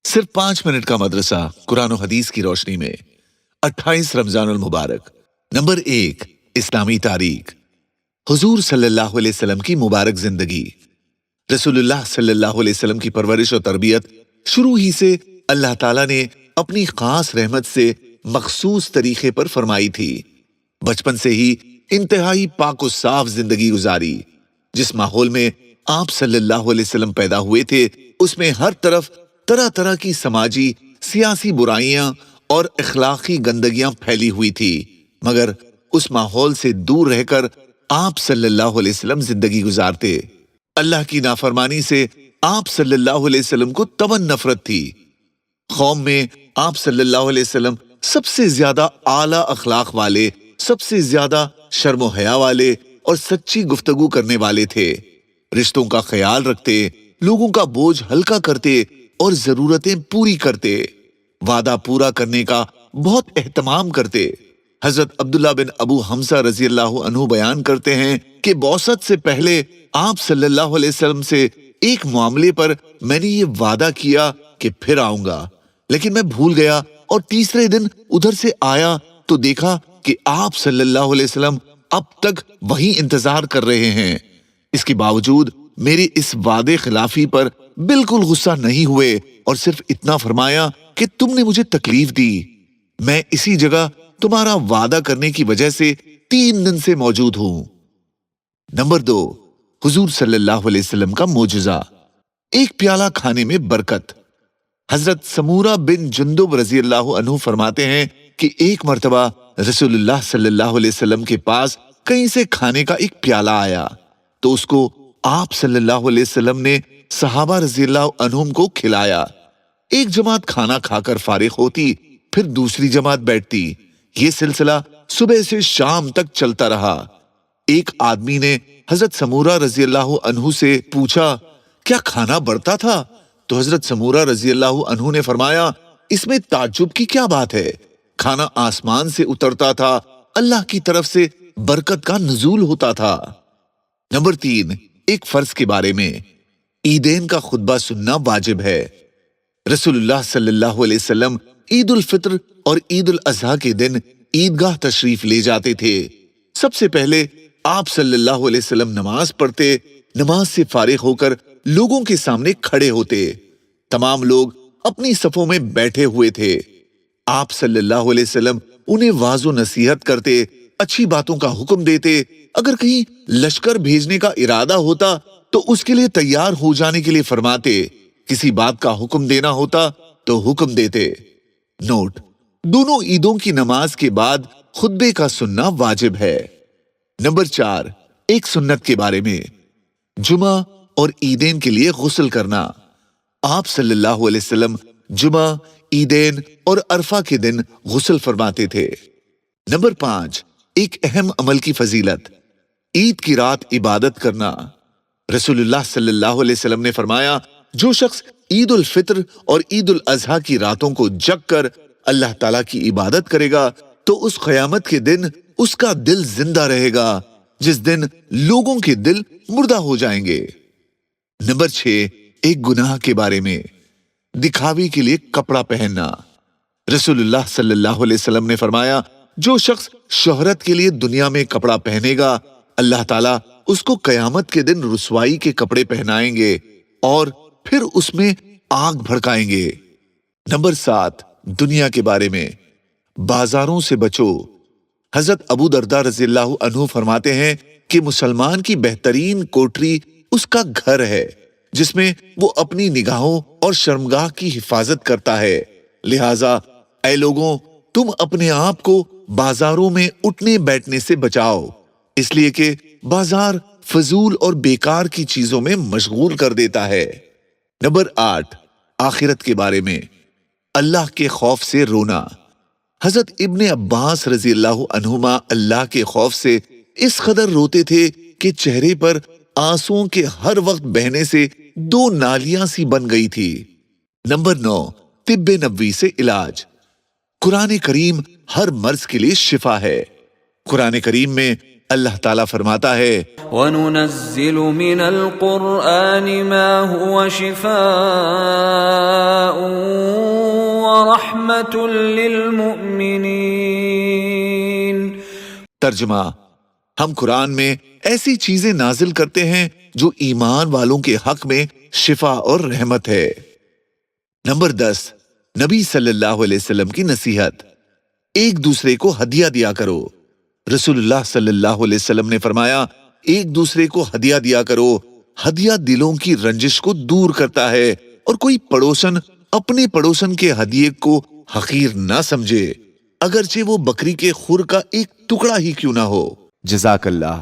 صرف 5 منٹ کا مدرسہ قرآن و حدیث کی روشنی میں 28 رمضان المبارک۔ نمبر 1، اسلامی تاریخ۔ حضور صلی اللہ علیہ وسلم کی مبارک زندگی۔ رسول اللہ صلی اللہ علیہ وسلم کی پرورش و تربیت شروع ہی سے اللہ تعالیٰ نے اپنی خاص رحمت سے مخصوص طریقے پر فرمائی تھی۔ بچپن سے ہی انتہائی پاک و صاف زندگی گزاری۔ جس ماحول میں آپ صلی اللہ علیہ وسلم پیدا ہوئے تھے اس میں ہر طرف طرح طرح کی سماجی سیاسی برائیاں اور اخلاقی گندگیاں پھیلی ہوئی تھی، مگر اس ماحول سے دور رہ کر آپ صلی اللہ علیہ وسلم زندگی گزارتے۔ اللہ کی نافرمانی سے آپ صلی اللہ علیہ وسلم کو تمام نفرت تھی۔ قوم میں آپ صلی اللہ علیہ وسلم سب سے زیادہ اعلیٰ اخلاق والے، سب سے زیادہ شرم و حیا والے اور سچی گفتگو کرنے والے تھے۔ رشتوں کا خیال رکھتے، لوگوں کا بوجھ ہلکا کرتے اور ضرورتیں پوری کرتے، وعدہ پورا کرنے کا بہت اہتمام کرتے۔ حضرت عبداللہ بن ابو حمزہ رضی اللہ عنہ بیان کرتے ہیں کہ بعثت سے پہلے آپ صلی اللہ علیہ وسلم سے ایک معاملے پر میں نے یہ وعدہ کیا کہ پھر آؤں گا، لیکن میں بھول گیا اور تیسرے دن ادھر سے آیا تو دیکھا کہ آپ صلی اللہ علیہ وسلم اب تک وہی انتظار کر رہے ہیں۔ اس کے باوجود میری اس وعدے خلافی پر بالکل غصہ نہیں ہوئے اور صرف اتنا فرمایا کہ تم نے مجھے تکلیف دی، میں اسی جگہ تمہارا وعدہ کرنے کی وجہ سے 3 دن سے موجود ہوں۔ نمبر 2، حضور صلی اللہ علیہ وسلم کا معجزہ۔ ایک پیالہ کھانے میں برکت۔ حضرت سمورہ بن جندب رضی اللہ عنہ فرماتے ہیں کہ ایک مرتبہ رسول اللہ صلی اللہ علیہ وسلم کے پاس کہیں سے کھانے کا ایک پیالہ آیا تو اس کو آپ صلی اللہ علیہ وسلم نے صحابہ رضی اللہ عنہم کو کھلایا۔ ایک جماعت کھانا کھا کر فارغ ہوتی، پھر دوسری جماعت بیٹھتی۔ یہ سلسلہ صبح سے شام تک چلتا رہا۔ ایک آدمی نے حضرت سمورہ رضی اللہ عنہ سے پوچھا، کیا کھانا بڑھتا تھا؟ تو حضرت سمورہ رضی اللہ عنہ نے فرمایا، اس میں تعجب کی کیا بات ہے؟ کھانا آسمان سے اترتا تھا، اللہ کی طرف سے برکت کا نزول ہوتا تھا۔ نمبر 3، ایک فرض کے بارے میں۔ عیدین کا خطبہ سننا واجب ہے۔ رسول اللہ صلی اللہ علیہ وسلم عید الفطر اور عید الاضحیٰ کے دن عیدگاہ تشریف لے جاتے تھے۔ سب سے پہلے آپ صلی اللہ علیہ وسلم نماز پڑھتے، نماز سے فارغ ہو کر لوگوں کے سامنے کھڑے ہوتے۔ تمام لوگ اپنی صفوں میں بیٹھے ہوئے تھے۔ آپ صلی اللہ علیہ وسلم انہیں واعظ و نصیحت کرتے، اچھی باتوں کا حکم دیتے۔ اگر کہیں لشکر بھیجنے کا ارادہ ہوتا تو اس کے لیے تیار ہو جانے کے لیے فرماتے، کسی بات کا حکم دینا ہوتا تو حکم دیتے۔ نوٹ: دونوں عیدوں کی نماز کے بعد خطبے کا سننا واجب ہے۔ نمبر 4، ایک سنت کے بارے میں۔ جمعہ اور عیدین کے لیے غسل کرنا۔ آپ صلی اللہ علیہ وسلم جمعہ، عیدین اور عرفہ کے دن غسل فرماتے تھے۔ نمبر 5، ایک اہم عمل کی فضیلت۔ عید کی رات عبادت کرنا۔ رسول اللہ صلی اللہ علیہ وسلم نے فرمایا، جو شخص عید الفطر اور عید الاضحیٰ کی راتوں کو جگ کر اللہ تعالیٰ کی عبادت کرے گا تو اس قیامت کے دن اس کا دل زندہ رہے گا، جس دن لوگوں کے دل مردہ ہو جائیں گے۔ نمبر 6، ایک گناہ کے بارے میں۔ دکھاوے کے لیے کپڑا پہننا۔ رسول اللہ صلی اللہ علیہ وسلم نے فرمایا، جو شخص شہرت کے لیے دنیا میں کپڑا پہنے گا، اللہ تعالیٰ اس کو قیامت کے دن رسوائی کے کپڑے پہنائیں گے اور پھر اس میں آگ بھڑکائیں گے۔ نمبر 7، دنیا کے بارے میں۔ بازاروں سے بچو۔ حضرت ابو درداء رضی اللہ عنہ فرماتے ہیں کہ مسلمان کی بہترین کوٹری اس کا گھر ہے جس میں وہ اپنی نگاہوں اور شرمگاہ کی حفاظت کرتا ہے۔ لہٰذا اے لوگوں، تم اپنے آپ کو بازاروں میں اٹھنے بیٹھنے سے بچاؤ، اس لیے کہ بازار فضول اور بیکار کی چیزوں میں مشغول کر دیتا ہے۔ نمبر 8، آخرت کے بارے میں۔ اللہ کے خوف سے رونا۔ حضرت ابن عباس رضی اللہ عنہما اللہ کے خوف سے اس قدر روتے تھے کہ چہرے پر آنسوؤں کے ہر وقت بہنے سے 2 نالیاں سی بن گئی تھی۔ نمبر 9، طب نبوی سے علاج۔ قرآن کریم ہر مرض کے لیے شفا ہے۔ قرآن کریم میں اللہ تعالیٰ فرماتا ہے، وَنُنَزِّلُ مِنَ الْقُرْآنِ مَا هُوَ شِفَاءٌ ورحمة للمؤمنين. ترجمہ: ہم قرآن میں ایسی چیزیں نازل کرتے ہیں جو ایمان والوں کے حق میں شفا اور رحمت ہے۔ نمبر 10، نبی صلی اللہ علیہ وسلم کی نصیحت: ایک دوسرے کو ہدیہ دیا کرو۔ رسول اللہ صلی اللہ علیہ وسلم نے فرمایا، ایک دوسرے کو ہدیہ دیا کرو، ہدیہ دلوں کی رنجش کو دور کرتا ہے، اور کوئی پڑوسن اپنے پڑوسن کے ہدیے کو حقیر نہ سمجھے، اگرچہ وہ بکری کے خر کا ایک ٹکڑا ہی کیوں نہ ہو۔ جزاک اللہ۔